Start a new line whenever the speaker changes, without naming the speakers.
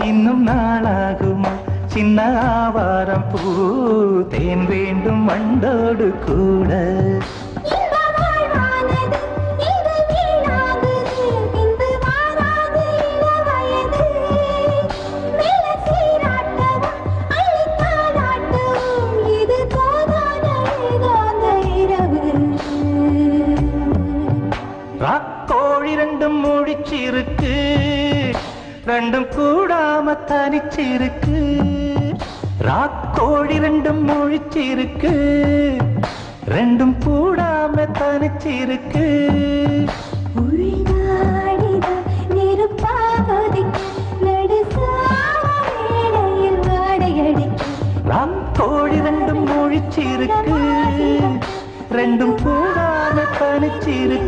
இன்னும் நாளாகுமா சின்ன ஆவாரம் பூ தேன் வேண்டும் வண்டோடு கூட ராக்கோழி ரெண்டும் முழிச்சிருக்கு ரெண்டும் கூடாம தனிச்சிருக்கு ராக்கோழி ரெண்டும் முழிச்சிருக்கு ரெண்டும் கூடாம தனிச்சிருக்கு ராக்கோழி ரெண்டும் முழிச்சிருக்கு ரெண்டும் கூடாம தனிச்சிருக்கு